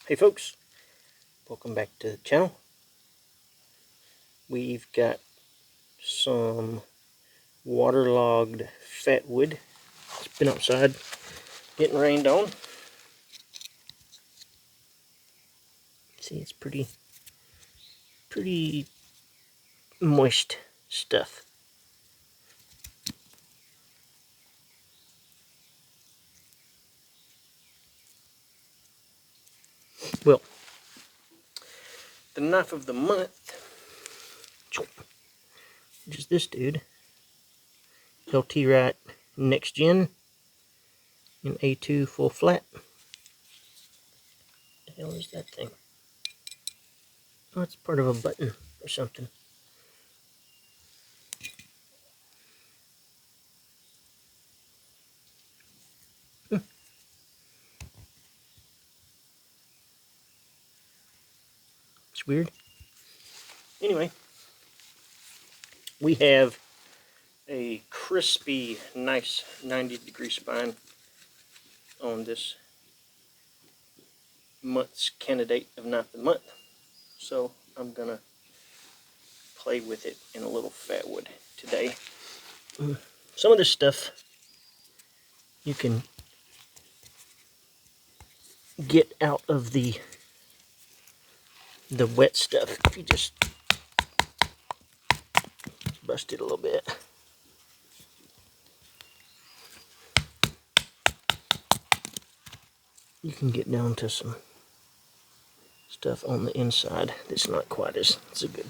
Hey folks, welcome back to the channel. We've got some waterlogged fat wood. It's been outside getting rained on. See, it's pretty moist stuff. Well, the knife of the month, which is this dude, Wright Next Gen in A2 full flat. What the hell is that thing? Oh, it's part of a button or something. It's weird. Anyway, we have a crispy, nice 90-degree spine on this month's candidate of knife of the month. So I'm gonna play with it in a little fat wood today. Some of this stuff you can get out of the wet stuff if you just bust it a little bit. You can get down to some stuff on the inside that's not quite as, it's a good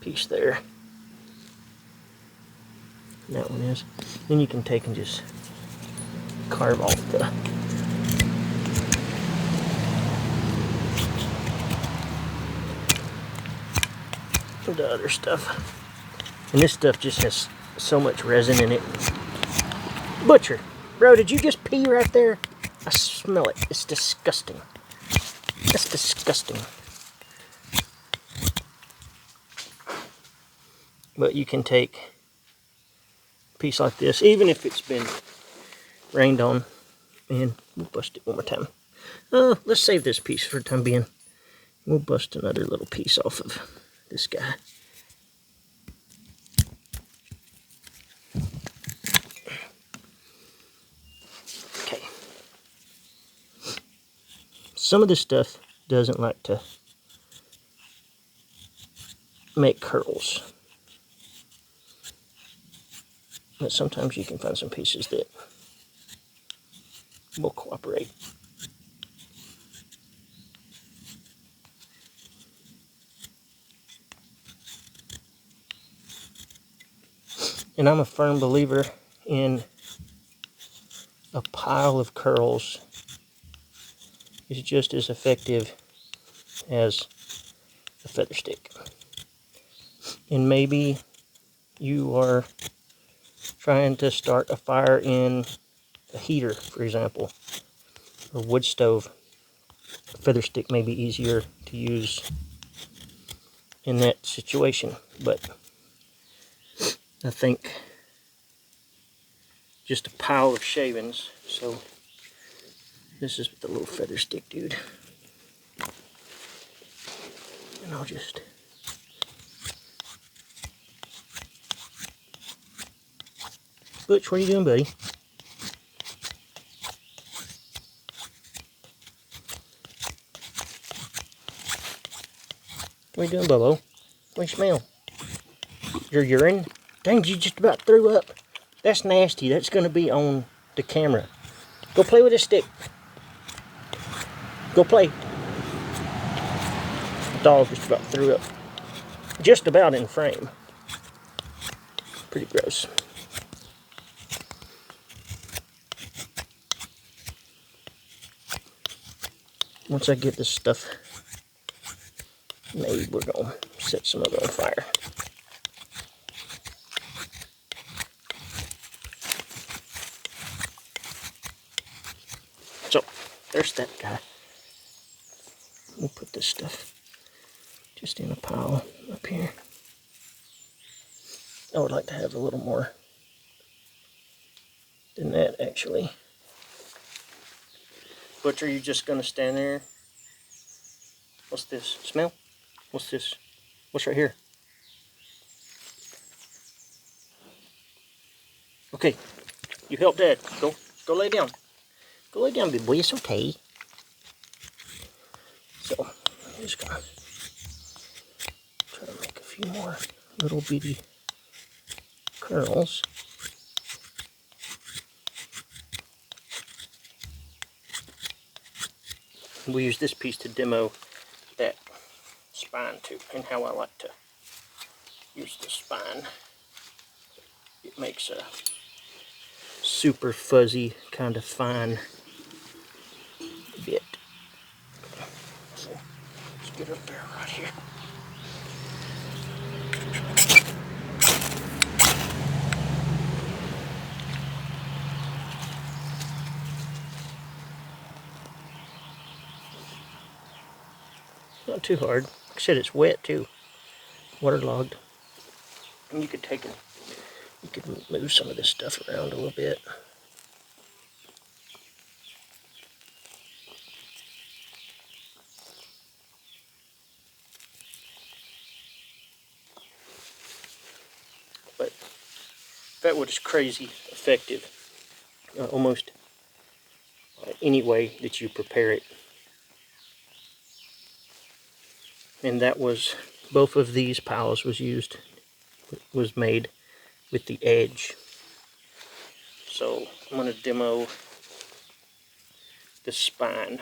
piece there. And that one is. Then you can take and just carve off the other stuff. And this stuff just has so much resin in it. Butcher, bro, did you just pee right there? I smell it. It's disgusting. That's disgusting. But you can take a piece like this, even if it's been rained on, and we'll bust it one more time. Let's save this piece for the time being. We'll bust another little piece off of this guy. Okay. Some of this stuff doesn't like to make curls, but sometimes you can find some pieces that will cooperate. And I'm a firm believer in a pile of curls is just as effective as a feather stick. And maybe you are trying to start a fire in a heater, for example, or wood stove. A feather stick may be easier to use in that situation, but I think just a pile of shavings. So this is the little feather stick dude, and I'll just Butch, what are you doing, buddy? What are you doing, Bubbo? What do you smell? Your urine? Dang, you just about threw up. That's nasty. That's going to be on the camera. Go play with this stick. Go play. The dog just about threw up. Just about in frame. Pretty gross. Once I get this stuff made, we're going to set some of it on fire. So, there's that guy. We'll put this stuff just in a pile up here. I would like to have a little more than that, actually. Butcher, you just going to stand there What's this? Smell? What's this? What's right here? Okay, you help Dad. Go lay down. Go lay down, big boy. It's okay. So, I'm just gonna try to make a few more little bitty curls. We use this piece to demo that spine too, and how I like to use the spine. It makes a super fuzzy, kind of fine bit. So let's get up there right here. Not too hard. Like I said, it's wet too, waterlogged. And you could move some of this stuff around a little bit. But that wood is crazy effective, almost any way that you prepare it. And that was, both of these piles was made with the edge. So I'm going to demo the spine.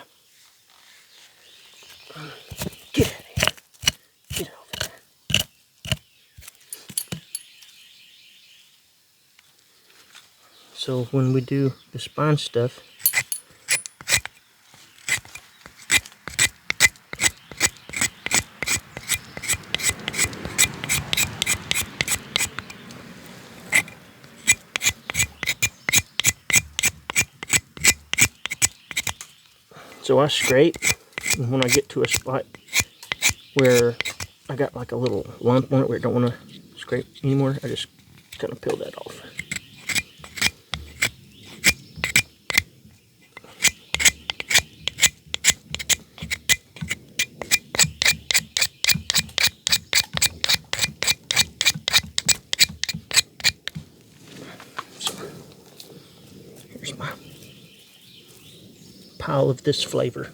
Get out of here. Get over there. So when we do the spine stuff, so I scrape, and when I get to a spot where I got like a little lump on it where I don't want to scrape anymore, I just kind of peel that off. So here's my pile of this flavor.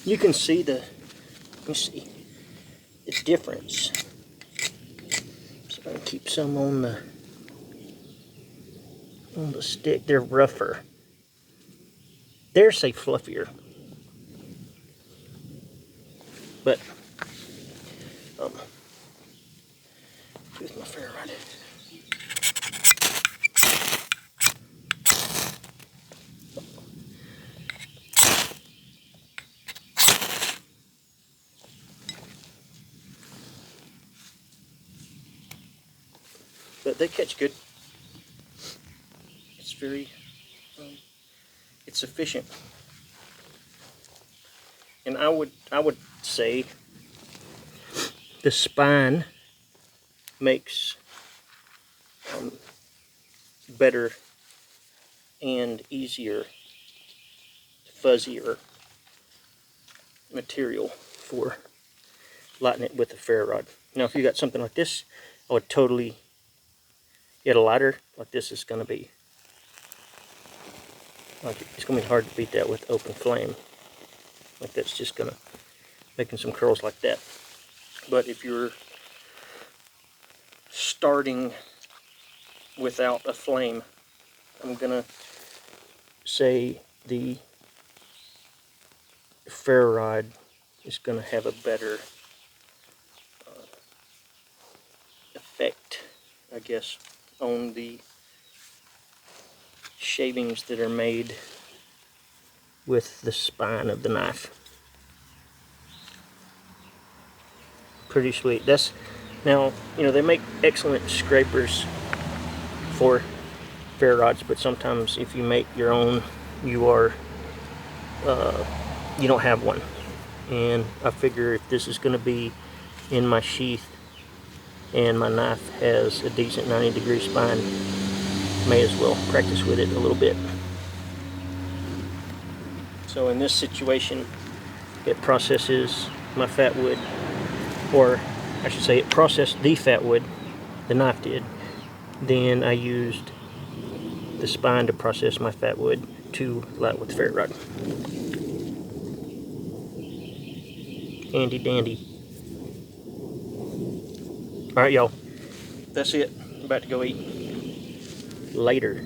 You can see the difference. So I'm gonna keep some on the stick. They're rougher. They're say fluffier, but with my ferrite. But they catch good. It's very, it's efficient, and I would say the spine makes better and easier, fuzzier material for lighting it with a ferro rod. Now, if you got something like this, I would totally get a lighter like this. Is going to be like, it's going to be hard to beat that with open flame. Like that's just going to making some curls like that. But if you're starting without a flame, I'm going to say the ferro rod is going to have a better effect, I guess, on the shavings that are made with the spine of the knife. Pretty sweet. That's, now, you know, they make excellent scrapers for ferro rods, but sometimes if you make your own, you don't have one. And I figure if this is going to be in my sheath and my knife has a decent 90-degree spine, may as well practice with it a little bit. So in this situation, it processes my fat wood, or I should say it processed the fat wood, the knife did. Then I used the spine to process my fat wood to light with ferrite rod. Handy dandy. Alright y'all, that's it. I'm about to go eat. Later.